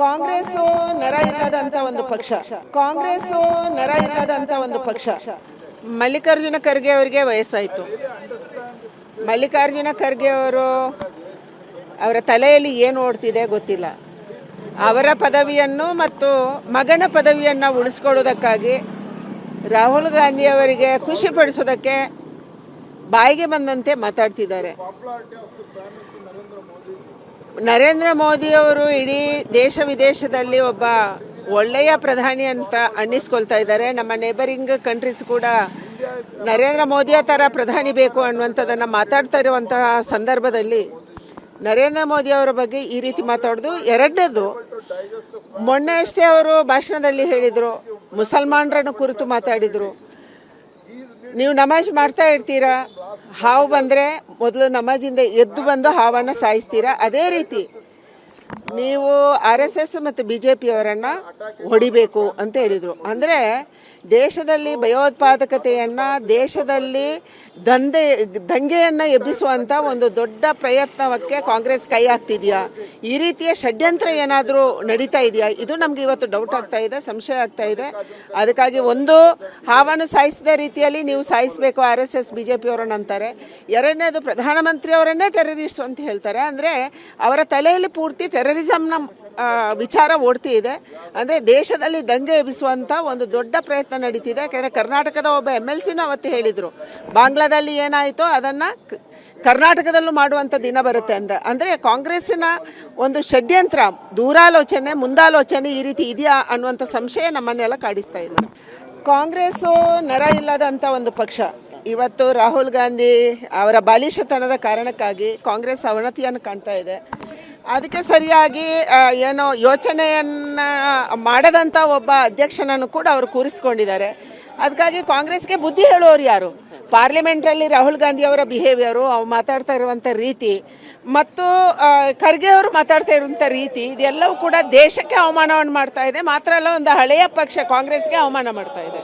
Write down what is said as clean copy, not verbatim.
ಕಾಂಗ್ರೆಸ್ ನರ ಇಲ್ಲದಂತ ಒಂದು ಪಕ್ಷ. ಕಾಂಗ್ರೆಸ್ ನರ ಇಲ್ಲದಂತ ಒಂದು ಪಕ್ಷ. ಮಲ್ಲಿಕಾರ್ಜುನ ಖರ್ಗೆ ಅವರಿಗೆ ವಯಸ್ಸಾಯಿತು. ಮಲ್ಲಿಕಾರ್ಜುನ ಖರ್ಗೆ ಅವರು ಅವರ ತಲೆಯಲ್ಲಿ ಏನು ಓಡ್ತಿದೆ ಗೊತ್ತಿಲ್ಲ. ಅವರ ಪದವಿಯನ್ನು ಮತ್ತು ಮಗನ ಪದವಿಯನ್ನು ಉಳಿಸ್ಕೊಳ್ಳೋದಕ್ಕಾಗಿ ರಾಹುಲ್ ಗಾಂಧಿ ಅವರಿಗೆ ಖುಷಿಪಡಿಸೋದಕ್ಕೆ ಬಾಯಿಗೆ ಬಂದಂತೆ ಮಾತಾಡ್ತಿದ್ದಾರೆ. ನರೇಂದ್ರ ಮೋದಿ ಅವರು ಇಡೀ ದೇಶ ವಿದೇಶದಲ್ಲಿ ಒಬ್ಬ ಒಳ್ಳೆಯ ಪ್ರಧಾನಿ ಅಂತ ಅನ್ನಿಸ್ಕೊಳ್ತಾ ಇದ್ದಾರೆ. ನಮ್ಮ ನೇಬರಿಂಗ್ ಕಂಟ್ರೀಸ್ ಕೂಡ ನರೇಂದ್ರ ಮೋದಿಯ ಥರ ಪ್ರಧಾನಿ ಬೇಕು ಅನ್ನುವಂಥದ್ದನ್ನು ಮಾತಾಡ್ತಾ ಇರುವಂತಹ ಸಂದರ್ಭದಲ್ಲಿ ನರೇಂದ್ರ ಮೋದಿ ಅವರ ಬಗ್ಗೆ ಈ ರೀತಿ ಮಾತಾಡೋದು. ಎರಡನೇದು, ಮೊನ್ನೆ ಅಷ್ಟೇ ಅವರು ಭಾಷಣದಲ್ಲಿ ಹೇಳಿದರು, ಮುಸಲ್ಮಾನರನ್ನು ಕುರಿತು ಮಾತಾಡಿದರು. ನೀವು ನಮಾಜ್ ಮಾಡ್ತಾ ಇರ್ತೀರಾ, ಹಾವು ಬಂದರೆ ಮೊದಲು ನಮಾಜಿಂದ ಎದ್ದು ಬಂದು ಹಾವನ್ನು ಸಾಯಿಸ್ತೀರಾ. ಅದೇ ರೀತಿ ನೀವು RSS ಮತ್ತು BJP ಅವರನ್ನು ಹೊಡಿಬೇಕು ಅಂತ ಹೇಳಿದರು. ಅಂದರೆ ದೇಶದಲ್ಲಿ ಭಯೋತ್ಪಾದಕತೆಯನ್ನು, ದೇಶದಲ್ಲಿ ದಂಗೆಯನ್ನು ಎಬ್ಬಿಸುವಂಥ ಒಂದು ದೊಡ್ಡ ಪ್ರಯತ್ನಕ್ಕೆ ಕಾಂಗ್ರೆಸ್ ಕೈ ಹಾಕ್ತಿದೆಯಾ? ಈ ರೀತಿಯ ಷಡ್ಯಂತ್ರ ಏನಾದರೂ ನಡೀತಾ ಇದೆಯಾ? ಇದು ನಮಗೆ ಇವತ್ತು ಡೌಟ್ ಆಗ್ತಾ ಇದೆ, ಸಂಶಯ ಆಗ್ತಾ ಇದೆ. ಅದಕ್ಕಾಗಿ ಒಂದು, ಹಾವನ್ನು ಸಾಯಿಸಿದ ರೀತಿಯಲ್ಲಿ ನೀವು ಸಾಯಿಸಬೇಕು RSS BJP ಅವರನ್ನು ಅಂತಾರೆ. ಎರಡನೇದು, ಪ್ರಧಾನಮಂತ್ರಿ ಅವರನ್ನೇ ಟೆರರಿಸ್ಟ್ ಅಂತ ಹೇಳ್ತಾರೆ. ಅಂದರೆ ಅವರ ತಲೆಯಲ್ಲಿ ಪೂರ್ತಿ ಟೆರರಿಸಮ್ನ ವಿಚಾರ ಓಡ್ತಿ ಇದೆ. ಅಂದರೆ ದೇಶದಲ್ಲಿ ದಂಗೆ ಎಬ್ಬಿಸುವಂಥ ಒಂದು ದೊಡ್ಡ ಪ್ರಯತ್ನ ನಡೀತಿದೆ. ಯಾಕೆಂದರೆ ಕರ್ನಾಟಕದ ಒಬ್ಬ MLCನೂ ಅವತ್ತು ಹೇಳಿದರು, ಬಾಂಗ್ಲಾದಲ್ಲಿ ಏನಾಯಿತೋ ಅದನ್ನು ಕರ್ನಾಟಕದಲ್ಲೂ ಮಾಡುವಂಥ ದಿನ ಬರುತ್ತೆ ಅಂತ. ಅಂದರೆ ಕಾಂಗ್ರೆಸ್ಸಿನ ಒಂದು ಷಡ್ಯಂತ್ರ, ದೂರಾಲೋಚನೆ, ಮುಂದಾಲೋಚನೆ ಈ ರೀತಿ ಇದೆಯಾ ಅನ್ನುವಂಥ ಸಂಶಯ ನಮ್ಮನ್ನೆಲ್ಲ ಕಾಡಿಸ್ತಾ ಇದೆ. ಕಾಂಗ್ರೆಸ್ಸು ನರ ಇಲ್ಲದಂಥ ಒಂದು ಪಕ್ಷ. ಇವತ್ತು ರಾಹುಲ್ ಗಾಂಧಿ ಅವರ ಬಾಲಿಶತನದ ಕಾರಣಕ್ಕಾಗಿ ಕಾಂಗ್ರೆಸ್ ಅವನತಿಯನ್ನು ಕಾಣ್ತಾ ಇದೆ. ಅದಕ್ಕೆ ಸರಿಯಾಗಿ ಏನೋ ಯೋಚನೆಯನ್ನು ಮಾಡದಂಥ ಒಬ್ಬ ಅಧ್ಯಕ್ಷನನ್ನು ಕೂಡ ಅವರು ಕೂರಿಸ್ಕೊಂಡಿದ್ದಾರೆ. ಅದಕ್ಕಾಗಿ ಕಾಂಗ್ರೆಸ್ಗೆ ಬುದ್ಧಿ ಹೇಳೋರು ಯಾರು? ಪಾರ್ಲಿಮೆಂಟ್ರಲ್ಲಿ ರಾಹುಲ್ ಗಾಂಧಿ ಅವರ ಬಿಹೇವಿಯರು, ಅವ್ರು ಮಾತಾಡ್ತಾ ಇರುವಂಥ ರೀತಿ ಮತ್ತು ಖರ್ಗೆ ಅವರು ಮಾತಾಡ್ತಾ ಇರುವಂಥ ರೀತಿ, ಇದೆಲ್ಲವೂ ಕೂಡ ದೇಶಕ್ಕೆ ಅವಮಾನವನ್ನು ಮಾಡ್ತಾ ಇದೆ. ಮಾತ್ರ ಅಲ್ಲ, ಒಂದು ಹಳೆಯ ಪಕ್ಷ ಕಾಂಗ್ರೆಸ್ಗೆ ಅವಮಾನ ಮಾಡ್ತಾ ಇದೆ.